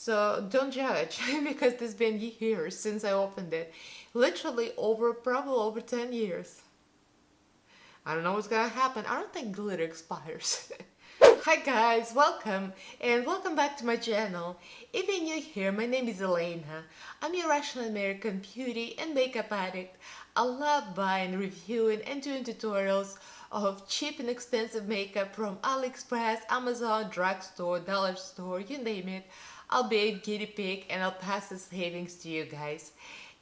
So don't judge because it's been years since I opened it. Literally probably over 10 years. I don't know what's gonna happen. I don't think glitter expires. Hi guys, welcome and welcome back to my channel. If you're new here, my name is Elaina. I'm your Russian American beauty and makeup addict. I love buying, reviewing and doing tutorials of cheap and expensive makeup from AliExpress, Amazon, Drugstore, Dollar Store, you name it. I'll be a guinea pig and I'll pass the savings to you guys.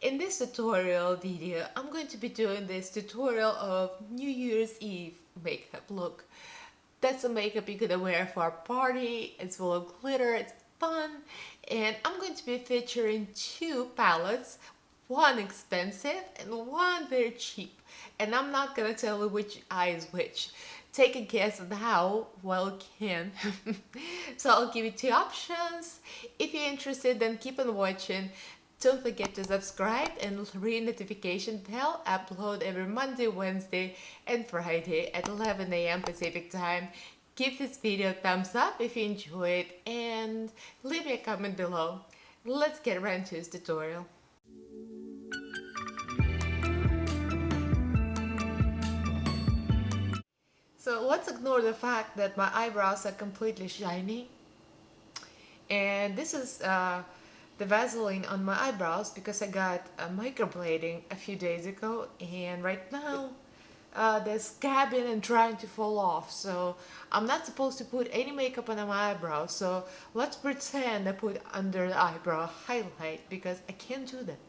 In this tutorial video, I'm going to be doing this tutorial of New Year's Eve makeup look. That's a makeup you're gonna wear for a party. It's full of glitter, it's fun. And I'm going to be featuring two palettes, one expensive and one very cheap. And I'm not gonna tell you which eye is which. Take a guess on how well you can. So I'll give you two options. If you're interested, then keep on watching. Don't forget to subscribe and ring notification bell. I upload every Monday, Wednesday, and Friday at 11 AM Pacific time. Give this video a thumbs up if you enjoy it and leave me a comment below. Let's get right into this tutorial. So let's ignore the fact that my eyebrows are completely shiny. And this is the Vaseline on my eyebrows because I got a microblading a few days ago, and right now they're scabbing and trying to fall off. So I'm not supposed to put any makeup on my eyebrows. So let's pretend I put under the eyebrow highlight because I can't do that.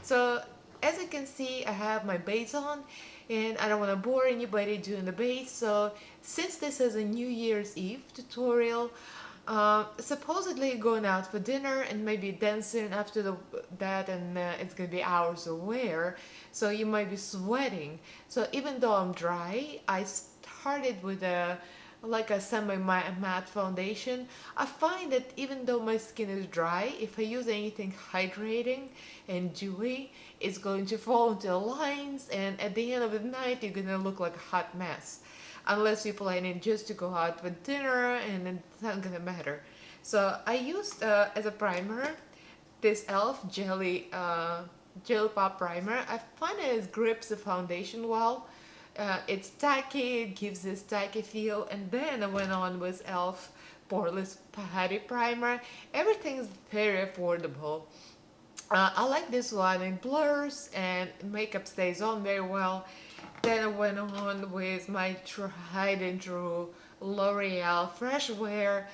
So as you can see, I have my base on and I don't want to bore anybody doing the base. So since this is a New Year's Eve tutorial, supposedly going out for dinner and maybe dancing after that, and it's gonna be hours of wear, so you might be sweating. So even though I'm dry, I started with a semi-matte foundation. I find that even though my skin is dry, if I use anything hydrating and dewy, it's going to fall into the lines, and at the end of the night you're gonna look like a hot mess. Unless you're planning just to go out for dinner, and it's not gonna matter. So I used as a primer this e.l.f. Jelly Pop Primer. I find it grips the foundation well. It's tacky, it gives this tacky feel, and then I went on with e.l.f. Poreless Patty Primer. Everything is very affordable. I like this one. It blurs and makeup stays on very well. Then I went on with my tried and true L'Oreal Fresh Wear,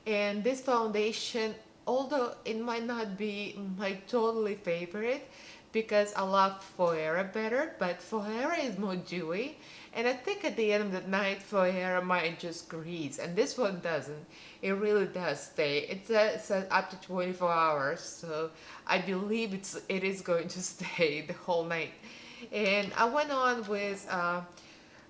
and this foundation, although it might not be my totally favorite because I love Foera better, but Foera is more dewy, and I think at the end of the night Foera might just grease, and this one doesn't. It really does stay. It says up to 24 hours, so I believe it is going to stay the whole night. And I went on with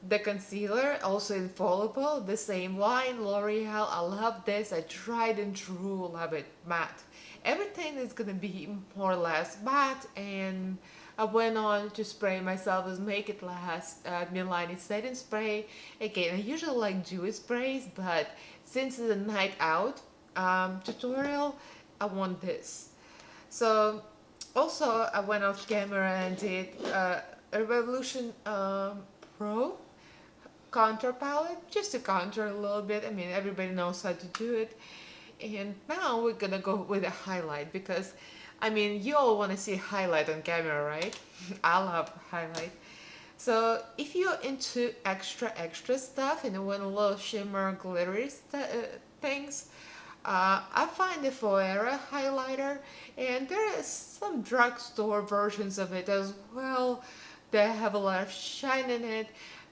the concealer, also infallible, the same line, L'Oreal. I love this. I tried and true love it, matte. Everything is gonna be more or less matte, and I went on to spray myself with Make It Last Milani setting spray. Again, I usually like dewy sprays, but since it's a night out tutorial, I want this. So also, I went off camera and did a Revolution Pro contour palette, just to contour a little bit. I mean, everybody knows how to do it. And now we're gonna go with a highlight because, I mean, you all want to see highlight on camera, right? I love highlight. So if you're into extra stuff and you want a little shimmer, glittery things, I find the Foera highlighter, and there is some drugstore versions of it as well that have a lot of shine in it,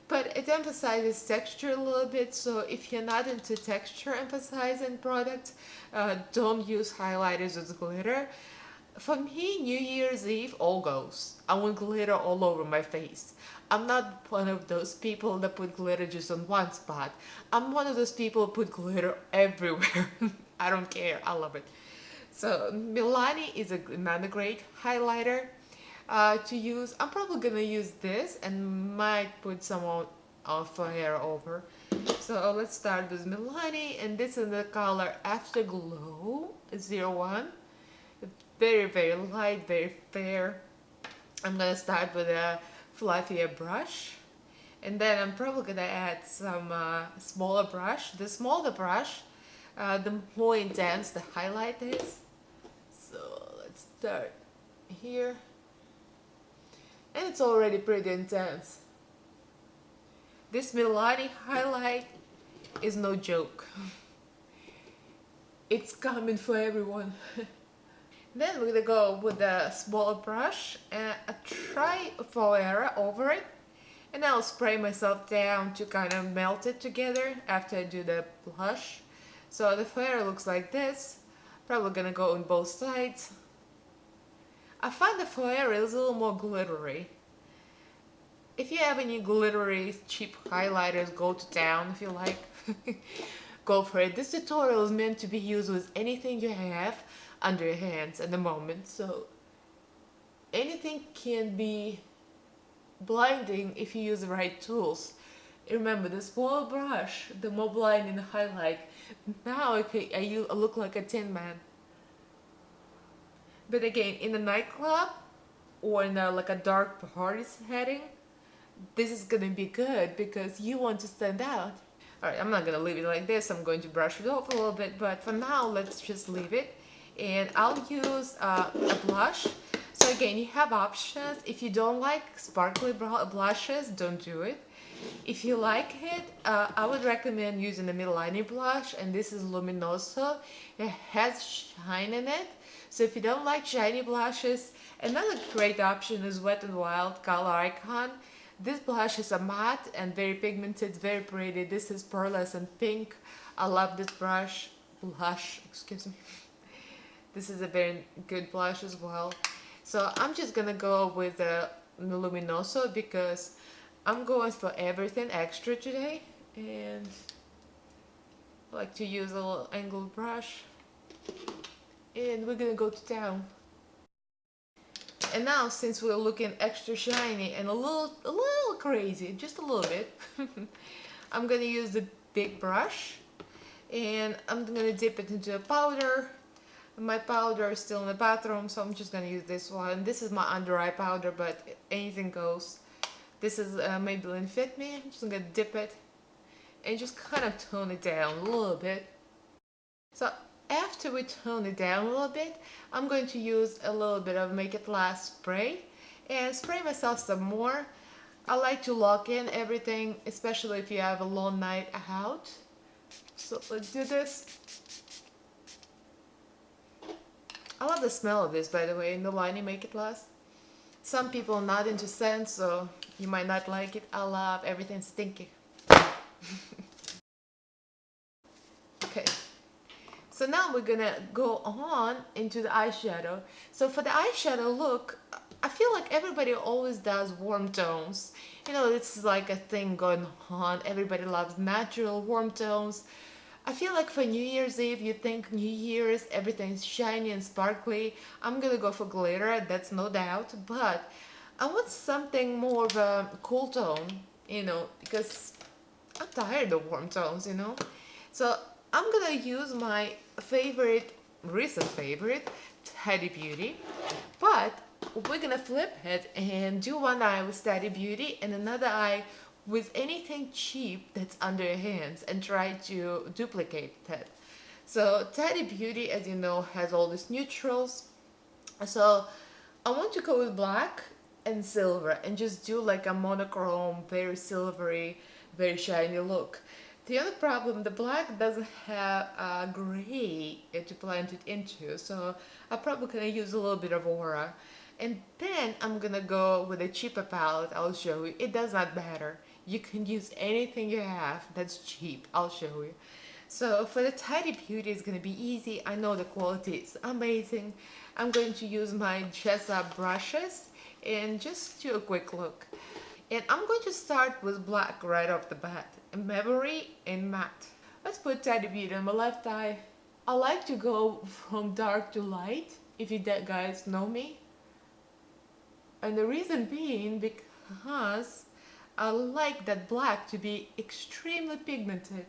but it emphasizes texture a little bit. So if you're not into texture emphasizing products, don't use highlighters with glitter. For me, New Year's Eve, all goes. I want glitter all over my face. I'm not one of those people that put glitter just on one spot. I'm one of those people who put glitter everywhere. I don't care, I love it. So Milani is another great highlighter to use. I'm probably gonna use this and might put some on for hair over. So let's start with Milani, and this is the color Afterglow 01. Very, very light, very fair. I'm gonna start with a fluffier brush, and then I'm probably gonna add some smaller brush. The smaller the brush, the more intense the highlight is. So let's start here, and it's already pretty intense. This Milani highlight is no joke. It's coming for everyone. Then we're gonna go with a smaller brush and try Foera over it, and I'll spray myself down to kind of melt it together after I do the blush. So the Foera looks like this. Probably gonna go on both sides. I find the Foera is a little more glittery. If you have any glittery cheap highlighters, go to town if you like. Go for it. This tutorial is meant to be used with anything you have under your hands at the moment, so anything can be blinding if you use the right tools. Remember, the smaller brush, the more blinding the highlight. Now I look like a tin man. But again, in a nightclub or in like a dark party setting, this is gonna be good because you want to stand out. Alright, I'm not gonna leave it like this. I'm going to brush it off a little bit, but for now, let's just leave it. And I'll use a blush. So again, you have options. If you don't like sparkly blushes, don't do it. If you like it, I would recommend using the Milani blush, and this is Luminoso. It has shine in it. So if you don't like shiny blushes, another great option is Wet n Wild Color Icon. This blush is a matte and very pigmented, very pretty. This is pearlescent pink. I love this blush, excuse me. This is a very good blush as well. So I'm just gonna go with the Luminoso because I'm going for everything extra today, and I like to use a little angled brush, and we're gonna go to town. And now, since we're looking extra shiny and a little crazy, just a little bit, I'm gonna use the big brush, and I'm gonna dip it into a powder. My powder is still in the bathroom, so I'm just gonna use this one. This is my under eye powder, but anything goes. This is Maybelline Fit Me. I'm just gonna dip it and just kind of tone it down a little bit. So after we tone it down a little bit, I'm going to use a little bit of Make It Last spray and spray myself some more. I like to lock in everything, especially if you have a long night out. So let's do this. I love the smell of this, by the way, in the lining Make It Last. Some people are not into scents, so you might not like it. I love everything stinky. Okay. So now we're gonna go on into the eyeshadow. So for the eyeshadow look, I feel like everybody always does warm tones. You know, this is like a thing going on. Everybody loves natural warm tones. I feel like for New Year's Eve, you think New Year's, everything's shiny and sparkly. I'm gonna go for glitter, that's no doubt, but I want something more of a cool tone, you know, because I'm tired of warm tones, you know. So I'm gonna use my recent favorite, Tati Beauty, but we're gonna flip it and do one eye with Tati Beauty and another eye with anything cheap that's under your hands and try to duplicate that. So Tati Beauty, as you know, has all these neutrals. So I want to go with black and silver and just do like a monochrome, very silvery, very shiny look. The only problem, the black doesn't have a gray to blend it into, so I'm probably gonna use a little bit of aura. And then I'm gonna go with a cheaper palette. I'll show you. It does not matter. You can use anything you have that's cheap. I'll show you. So for the Tati Beauty, it's gonna be easy. I know the quality is amazing. I'm going to use my dress up brushes and just do a quick look. And I'm going to start with black right off the bat. Memory and matte. Let's put Tati Beauty on my left eye. I like to go from dark to light, if you guys know me. And the reason being because I like that black to be extremely pigmented,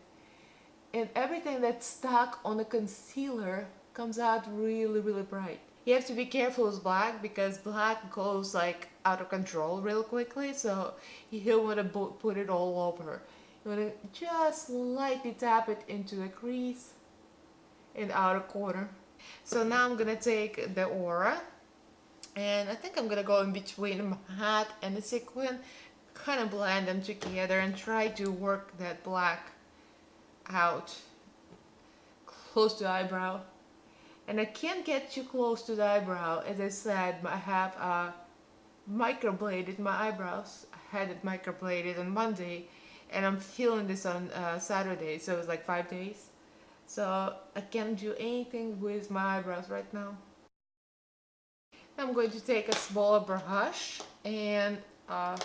and everything that's stuck on the concealer comes out really, really bright. You have to be careful with black because black goes like out of control real quickly, so you don't want to put it all over. You want to just lightly tap it into the crease in the outer corner. So now I'm gonna take the aura, and I think I'm gonna go in between my hat and the sequin, kind of blend them together and try to work that black out close to the eyebrow. And I can't get too close to the eyebrow. As I said, I have microbladed my eyebrows. I had it microbladed on Monday, and I'm feeling this on Saturday, so it's like 5 days. So I can't do anything with my eyebrows right now. I'm going to take a smaller brush and kind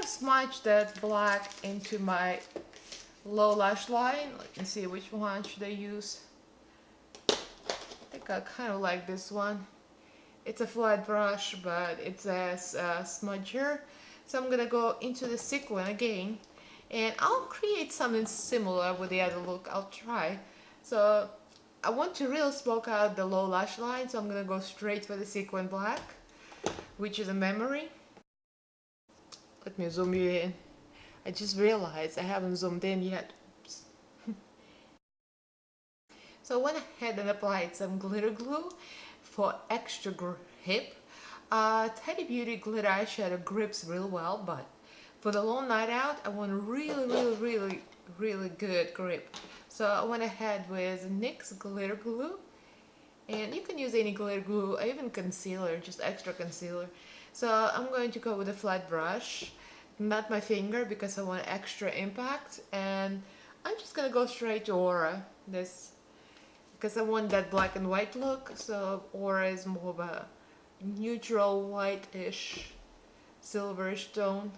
of smudge that black into my low lash line. Let me see which one should I use. I think I kind of like this one. It's a flat brush, but it's a smudger. So I'm gonna go into the sequin again, and I'll create something similar with the other look. I'll try. So I want to really smoke out the low lash line, so I'm gonna go straight for the sequin black, which is a memory. Let me zoom you in. I just realized I haven't zoomed in yet. Oops. So I went ahead and applied some glitter glue for extra grip. Tati Beauty glitter eyeshadow grips real well, but for the long night out, I want really good grip. So I went ahead with NYX glitter glue, and you can use any glitter glue, even concealer, just extra concealer. So I'm going to go with a flat brush, not my finger because I want extra impact, and I'm just gonna go straight to aura. This because I want that black and white look, so aura is more of a neutral whitish silverish tone.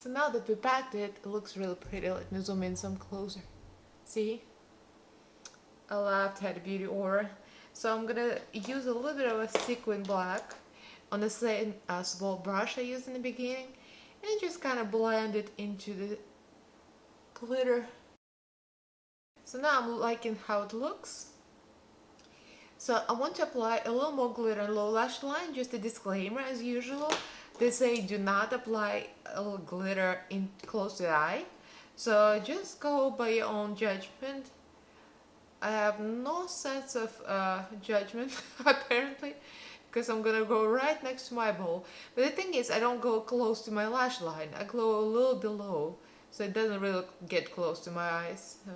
So now that we packed it, it looks really pretty. Let me zoom in some closer. See? I love Tati Beauty aura. So I'm gonna use a little bit of a sequin black on the same small brush I used in the beginning, and just kind of blend it into the glitter. So now I'm liking how it looks. So I want to apply a little more glitter on low lash line. Just a disclaimer, as usual, they say do not apply a little glitter in close to the eye. So just go by your own judgment. I have no sense of judgment apparently, because I'm gonna go right next to my bowl. But the thing is, I don't go close to my lash line. I go a little below, so it doesn't really get close to my eyes. So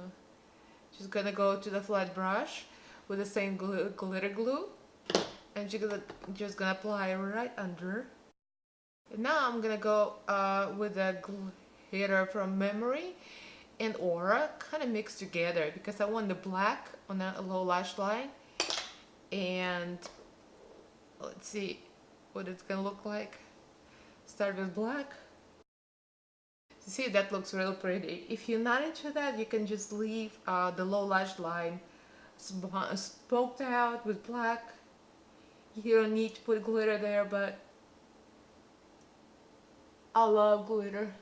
just gonna go to the flat brush with the same glitter glue, and just gonna apply right under. And now I'm gonna go with the glitter from Memory and Aura, kind of mixed together because I want the black on a low lash line. And let's see what it's gonna look like. Start with black. See, that looks real pretty. If you're not into that, you can just leave the low lash line smoked out with black. You don't need to put glitter there, but I love glitter.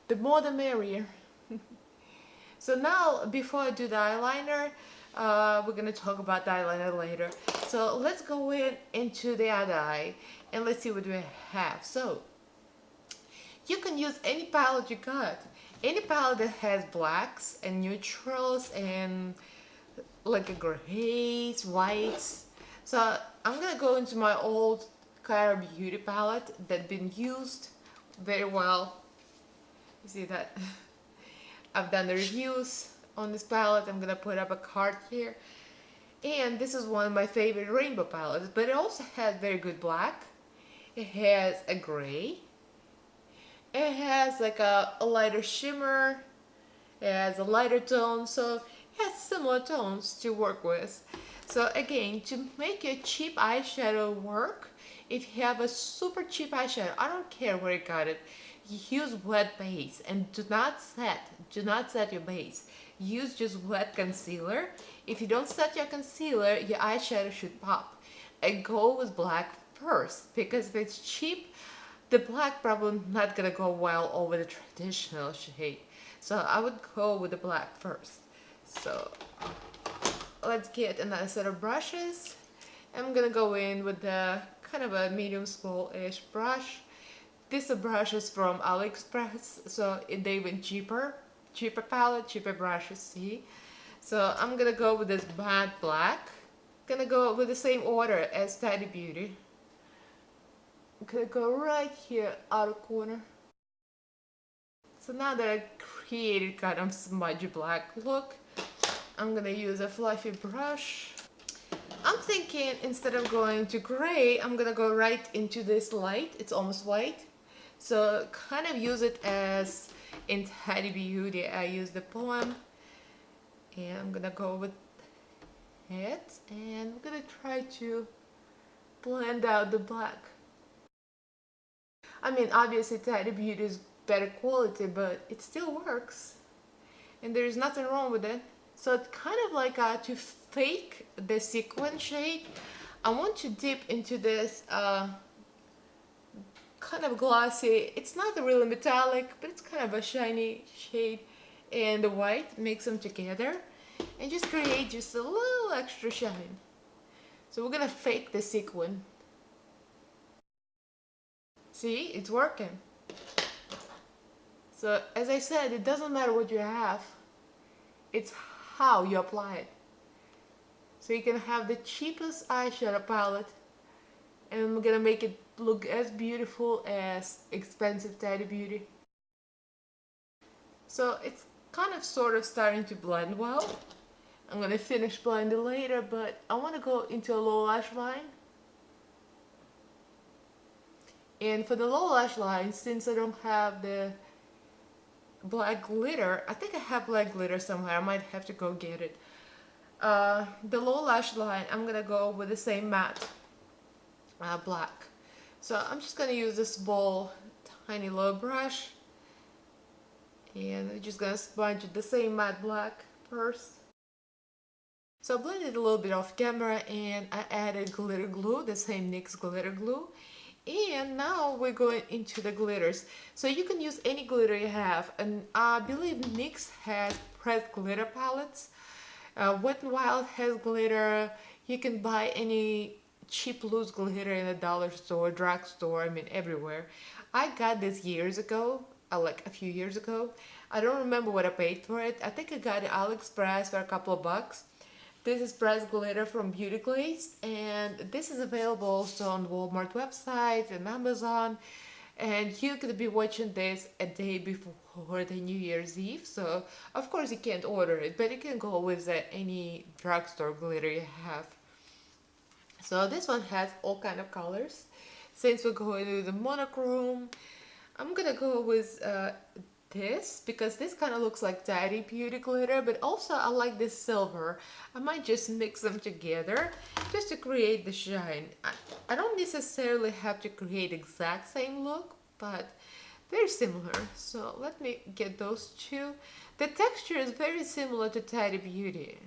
The more the merrier. So now, before I do the eyeliner, we're gonna talk about the eyeliner later. So let's go into the other eye and let's see what we have. So you can use any palette you got. Any palette that has blacks and neutrals and like a grays, whites. So I'm gonna go into my old Cara Beauty palette that's been used very well. You see that? I've done the reviews on this palette. I'm gonna put up a card here. And this is one of my favorite rainbow palettes, but it also has very good black. It has a gray. It has like a lighter shimmer. It has a lighter tone, so it has similar tones to work with. So again, to make your cheap eyeshadow work, if you have a super cheap eyeshadow, I don't care where you got it, use wet base and do not set your base. Use just wet concealer. If you don't set your concealer, your eyeshadow should pop. And go with black first, because if it's cheap, the black probably not gonna go well over the traditional shade. So I would go with the black first. So let's get another set of brushes. I'm gonna go in with the kind of a medium small-ish brush. This brush is from AliExpress, so they went cheaper palette, cheaper brushes, see? So I'm gonna go with this matte black. Gonna go with the same order as Tati Beauty. I'm gonna go right here, outer corner. So now that I created kind of smudgy black look, I'm gonna use a fluffy brush. I'm thinking instead of going to gray, I'm gonna go right into this light. It's almost white. So kind of use it as in Tati Beauty. I use the poem. And I'm gonna go with it. And I'm gonna try to blend out the black. I mean, obviously Tati Beauty is better quality, but it still works. And there's nothing wrong with it. So it's kind of like to fake the sequin shade, I want to dip into this kind of glossy, it's not really metallic, but it's kind of a shiny shade, and the white, mix them together and just create just a little extra shine. So we're gonna fake the sequin. See, it's working. So as I said, it doesn't matter what you have, it's how you apply it. So you can have the cheapest eyeshadow palette and I'm gonna make it look as beautiful as expensive Tati Beauty. So it's kind of sort of starting to blend well. I'm gonna finish blending later, but I want to go into a low lash line. And for the low lash line, since I don't have the black glitter, I think I have black glitter somewhere, I might have to go get it. The low lash line, I'm gonna go with the same matte black. So I'm just gonna use this small, tiny low brush, and I'm just gonna sponge the same matte black first. So I blended a little bit off camera, and I added glitter glue, the same NYX glitter glue. And now we're going into the glitters. So you can use any glitter you have, and I believe NYX has pressed glitter palettes. Wet n Wild has glitter. You can buy any cheap loose glitter in a dollar store, drugstore, I mean everywhere. I got this years ago, like a few years ago. I don't remember what I paid for it. I think I got it AliExpress for a couple of bucks. This is pressed glitter from Beauty Glaze, and this is available also on Walmart website and Amazon. And you could be watching this a day before the New Year's Eve, so of course you can't order it, but you can go with any drugstore glitter you have. So this one has all kind of colors. Since we're going to the monochrome, I'm gonna go with this because this kind of looks like Tati Beauty glitter, but also I like this silver. I might just mix them together just to create the shine. I don't necessarily have to create exact same look, but they're similar. So let me get those two. The texture is very similar to Tati Beauty.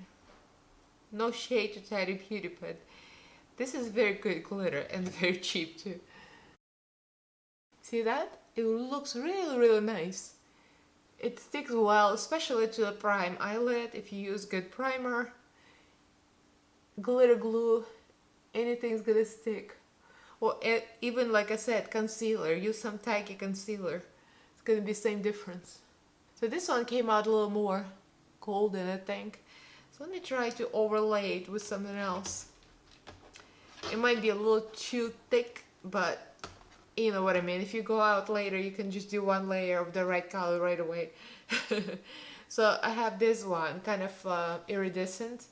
No shade to Tati Beauty, but this is very good glitter and very cheap too. See that? It looks really nice. It sticks well, especially to the prime eyelid if you use good primer. Glitter glue, anything's gonna stick. Or even like I said, concealer. Use some tacky concealer. It's gonna be same difference. So this one came out a little more golden, I think. So let me try to overlay it with something else. It might be a little too thick, but you know what I mean. If you go out later, you can just do one layer of the right color right away. So I have this one, kind of iridescent.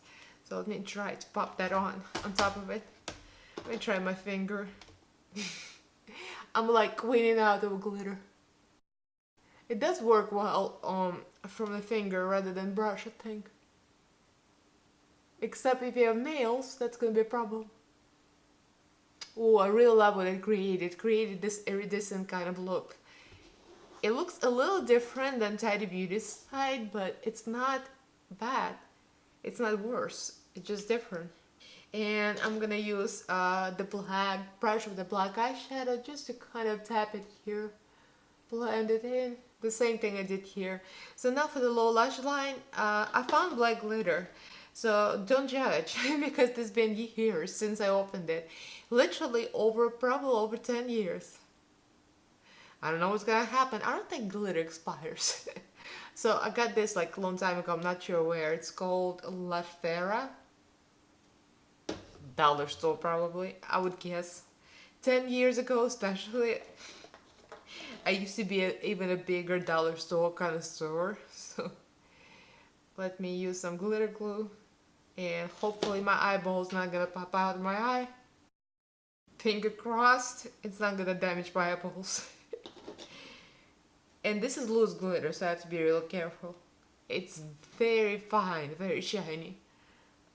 So let me try to pop that on top of it. Let me try my finger. I'm like cleaning out of glitter. It does work well from the finger rather than brush, I think. Except if you have nails, that's gonna be a problem. Oh, I really love what it created. It created this iridescent kind of look. It looks a little different than Tati Beauty's side, but it's not bad. It's not worse. It's just different. And I'm gonna use the black brush with the black eyeshadow just to kind of tap it here, blend it in. The same thing I did here. So now for the low lash line, I found black glitter. So don't judge because it's been years since I opened it. Literally probably over 10 years. I don't know what's gonna happen. I don't think glitter expires. So I got this like a long time ago. I'm not sure where. It's called La Fera. Dollar store probably, I would guess. 10 years ago especially, I used to be even a bigger dollar store kind of store. So let me use some glitter glue, and hopefully my eyeball's not gonna pop out of my eye. Finger crossed, it's not gonna damage my eyeballs. And this is loose glitter, so I have to be real careful. It's very fine, very shiny.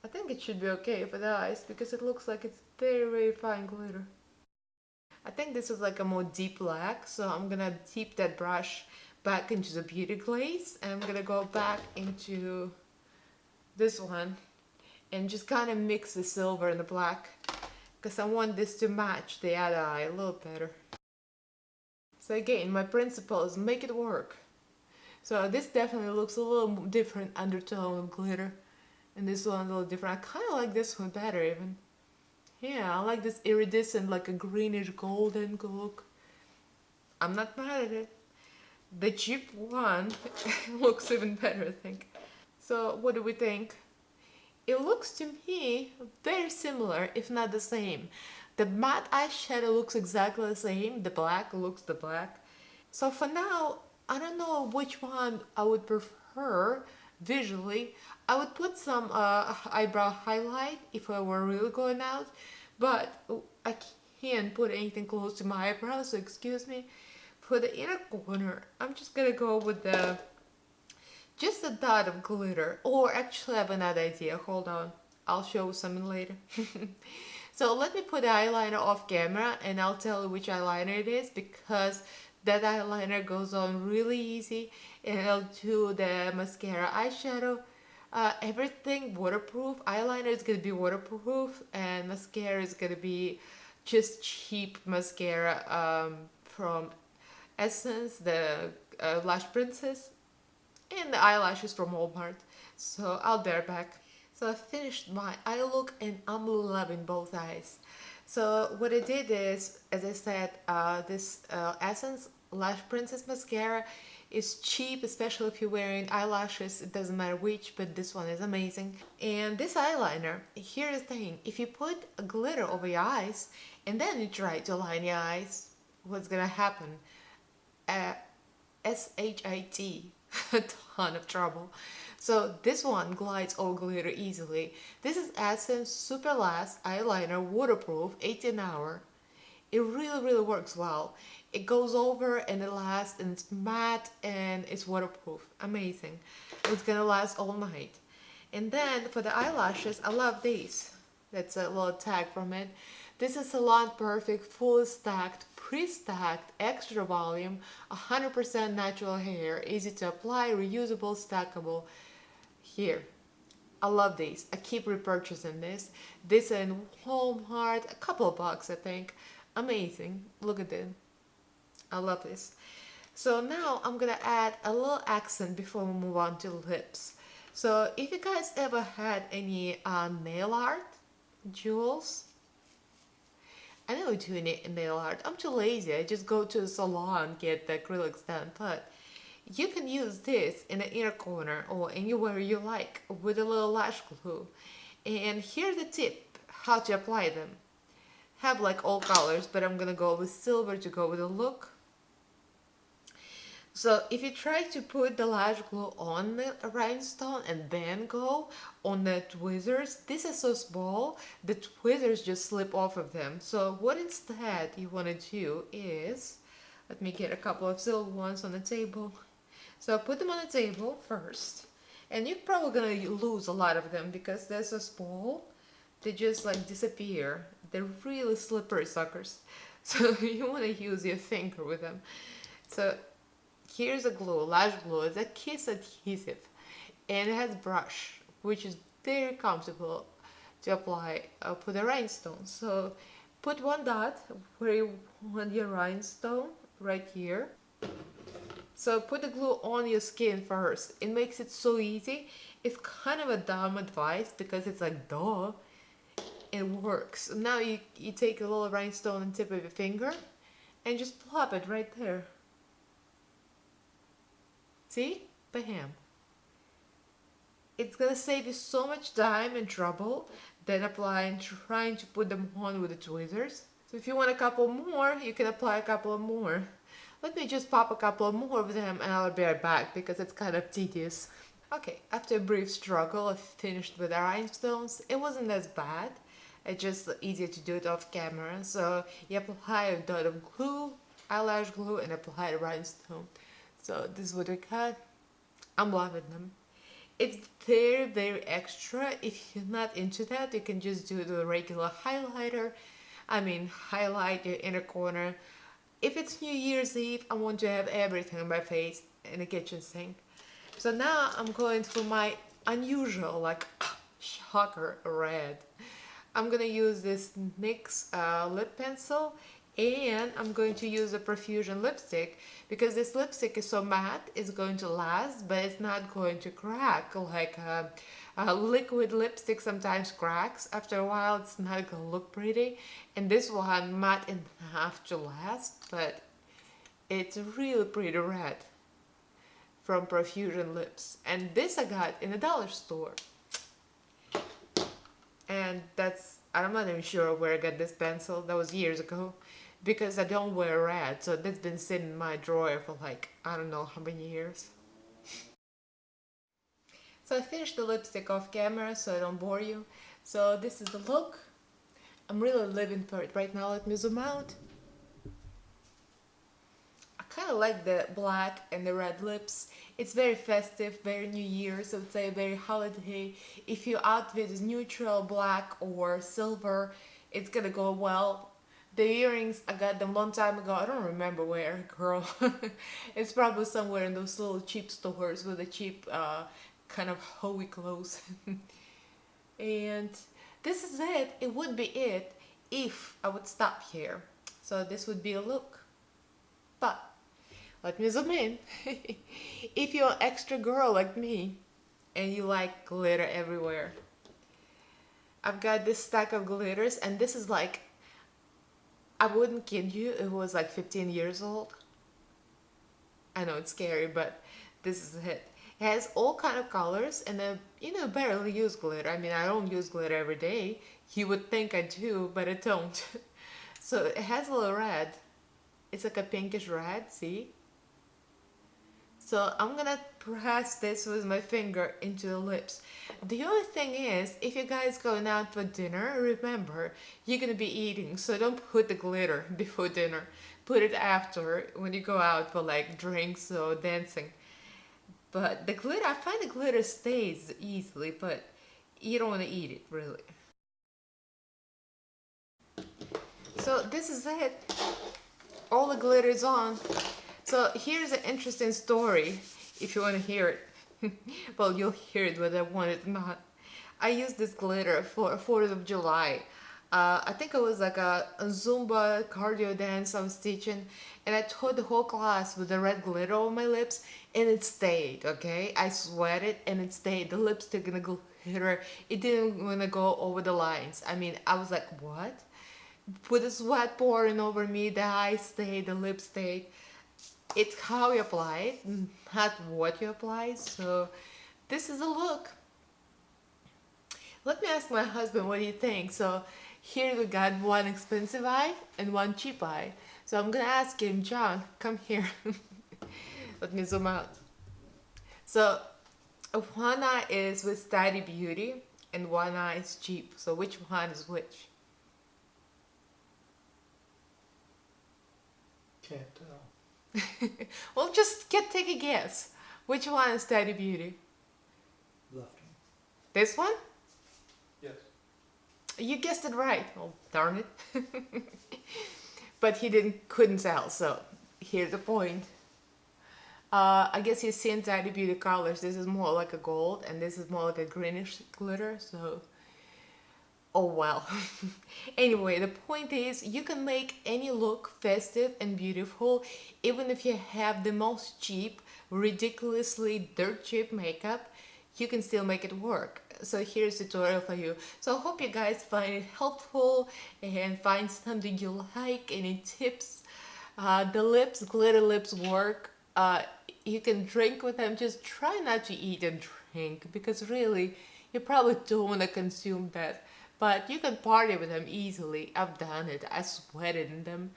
I think it should be okay for the eyes because it looks like it's very, very fine glitter. I think this is like a more deep black, so I'm gonna dip that brush back into the beauty glaze, and I'm gonna go back into this one and just kind of mix the silver and the black because I want this to match the other eye a little better. So again, my principle is make it work. So this definitely looks a little different undertone of glitter, and this one a little different. I kind of like this one better even. Yeah, I like this iridescent, like a greenish golden look. I'm not mad at it. The cheap one looks even better, I think. So what do we think? It looks to me very similar, if not the same. The matte eyeshadow looks exactly the same. The black looks the black. So for now, I don't know which one I would prefer visually. I would put some eyebrow highlight if I were really going out, but I can't put anything close to my eyebrows, so excuse me. For the inner corner, I'm just gonna go with just a dot of glitter. Or actually I have another idea, hold on. I'll show something later. So let me put the eyeliner off camera and I'll tell you which eyeliner it is, because that eyeliner goes on really easy, and I'll do the mascara, eyeshadow, everything waterproof. Eyeliner is gonna be waterproof, and mascara is gonna be just cheap mascara from Essence, the Lash Princess, and the eyelashes from Walmart. So I'll be right back. So I finished my eye look and I'm loving both eyes. So what I did is, as I said, this Essence Lash Princess mascara is cheap, especially if you're wearing eyelashes. It doesn't matter which, but this one is amazing. And this eyeliner, here's the thing: if you put a glitter over your eyes and then you try to line your eyes, what's gonna happen? SHIT, a ton of trouble. So this one glides over glitter easily. This is Essence Super Last Eyeliner, waterproof, 18 hour. It really, really works well. It goes over and it lasts, and it's matte and it's waterproof. Amazing. It's gonna last all night. And then for the eyelashes, I love these. That's a little tag from it. This is Salon Perfect, fully stacked, pre-stacked, extra volume, 100% natural hair, easy to apply, reusable, stackable. Here, I love these. I keep repurchasing this. This in Walmart, a couple of bucks I think. Amazing. Look at it. I love this. So now I'm gonna add a little accent before we move on to lips. So if you guys ever had any nail art, jewels, I never do any nail art. I'm too lazy. I just go to the salon, get the acrylics done. But you can use this in the inner corner or anywhere you like with a little lash glue. And here's the tip how to apply them. Have like all colors, but I'm gonna go with silver to go with the look. So if you try to put the lash glue on the rhinestone and then go on the tweezers, this is so small, the tweezers just slip off of them. So what instead you want to do is, let me get a couple of silver ones on the table. So put them on the table first, and you're probably gonna lose a lot of them because they're so small, they just like disappear. They're really slippery suckers. So you want to use your finger with them. So here's a glue, lash glue. It's a kiss adhesive, and it has brush, which is very comfortable to apply put a rhinestone. So put one dot where you want your rhinestone, right here. So put the glue on your skin first. It makes it so easy. It's kind of a dumb advice because it's like, duh, it works. Now you take a little rhinestone and tip of your finger and just plop it right there. See? Bam. It's gonna save you so much time and trouble than trying to put them on with the tweezers. So if you want a couple more, you can apply a couple more. Let me just pop a couple more of them and I'll be right back because it's kind of tedious. Okay, after a brief struggle, I finished with the rhinestones. It wasn't as bad. It's just easier to do it off camera. So you apply a dot of glue, eyelash glue, and apply the rhinestone. So this is what I got. I'm loving them. It's very, very extra. If you're not into that, you can just do the regular highlighter. Highlight your inner corner. If it's New Year's Eve, I want to have everything on my face in the kitchen sink. So now I'm going for my unusual, like, shocker red. I'm gonna use this NYX lip pencil, and I'm going to use a Profusion lipstick because this lipstick is so matte, it's going to last, but it's not going to crack like a liquid lipstick sometimes cracks. After a while, it's not gonna look pretty, and this one matte enough to last, but it's really pretty red from Profusion Lips. And this I got in a dollar store. And I'm not even sure where I got this pencil. That was years ago. Because I don't wear red, so that's been sitting in my drawer for like, I don't know how many years. So I finished the lipstick off camera so I don't bore you. So this is the look. I'm really living for it right now. Let me zoom out. I kind of like the black and the red lips. It's very festive, very New Year's, I would say very holiday. If your outfit is neutral, black or silver, it's gonna go well. The earrings, I got them a long time ago. I don't remember where, girl. It's probably somewhere in those little cheap stores with the cheap kind of hoey clothes. And this is it. It would be it if I would stop here. So this would be a look. But let me zoom in. If you're an extra girl like me and you like glitter everywhere, I've got this stack of glitters, and this is like, I wouldn't kid you, it was like 15 years old. I know it's scary, but this is it. It has all kind of colors, and I, barely use glitter. I don't use glitter every day. You would think I do, but I don't. So it has a little red. It's like a pinkish red, see? So I'm gonna press this with my finger into the lips. The only thing is, if you guys going out for dinner, remember, you're gonna be eating, so don't put the glitter before dinner. Put it after, when you go out for like drinks or dancing. But the glitter, I find the glitter stays easily, but you don't want to eat it, really. So this is it. All the glitter is on. So here's an interesting story, if you want to hear it. Well, you'll hear it whether I want it or not. I used this glitter for 4th of July. I think it was like a Zumba cardio dance I was teaching, and I taught the whole class with the red glitter on my lips, and it stayed, okay? I sweated and it stayed. The lipstick and the glitter, it didn't want to go over the lines. I was like, what? With the sweat pouring over me, the eye stayed, the lip stayed. It's how you apply it, not what you apply. So this is a look. Let me ask my husband what he thinks. So here we got one expensive eye and one cheap eye. So I'm gonna ask him, John, come here. Let me zoom out. So one eye is with Tati Beauty and one eye is cheap. So which one is which? Can't tell. Well, just take a guess. Which one is Tati Beauty? Left one. This one? Yes. You guessed it right. Oh, darn it. But he couldn't tell, so here's the point. I guess you've seen Tati Beauty colors. This is more like a gold, and this is more like a greenish glitter, so Oh well. Anyway, the point is you can make any look festive and beautiful even if you have the most cheap, ridiculously dirt cheap makeup. You can still make it work. So here's a tutorial for you. So I hope you guys find it helpful and find something you like. Any tips? The lips, glitter lips work. You can drink with them. Just try not to eat and drink because really you probably don't want to consume that. But you can party with them easily. I've done it. I sweated in them,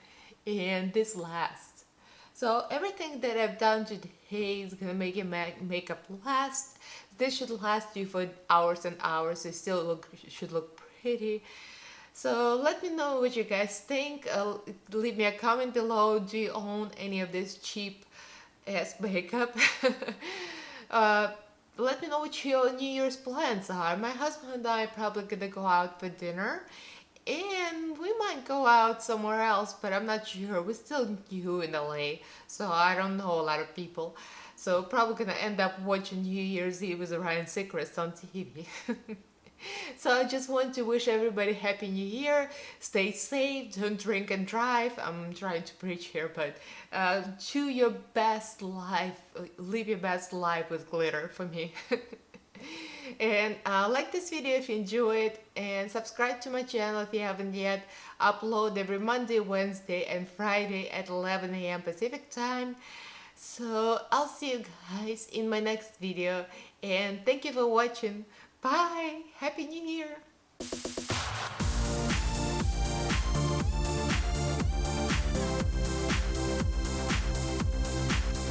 and this lasts. So everything that I've done today is gonna make your makeup last. This should last you for hours and hours. It still should look pretty. So let me know what you guys think. Leave me a comment below. Do you own any of this cheap ass makeup? uh, Let me know what your New Year's plans are. My husband and I are probably gonna go out for dinner. And we might go out somewhere else, but I'm not sure. We're still new in LA, so I don't know a lot of people. So probably gonna end up watching New Year's Eve with Ryan Seacrest on TV. So I just want to wish everybody Happy New Year. Stay safe, don't drink and drive. I'm trying to preach here, but choose your best life, live your best life with glitter for me. And like this video if you enjoy it, and subscribe to my channel if you haven't yet. Upload every Monday, Wednesday, and Friday at 11 a.m. Pacific time. So I'll see you guys in my next video, and thank you for watching. Bye. Happy New Year.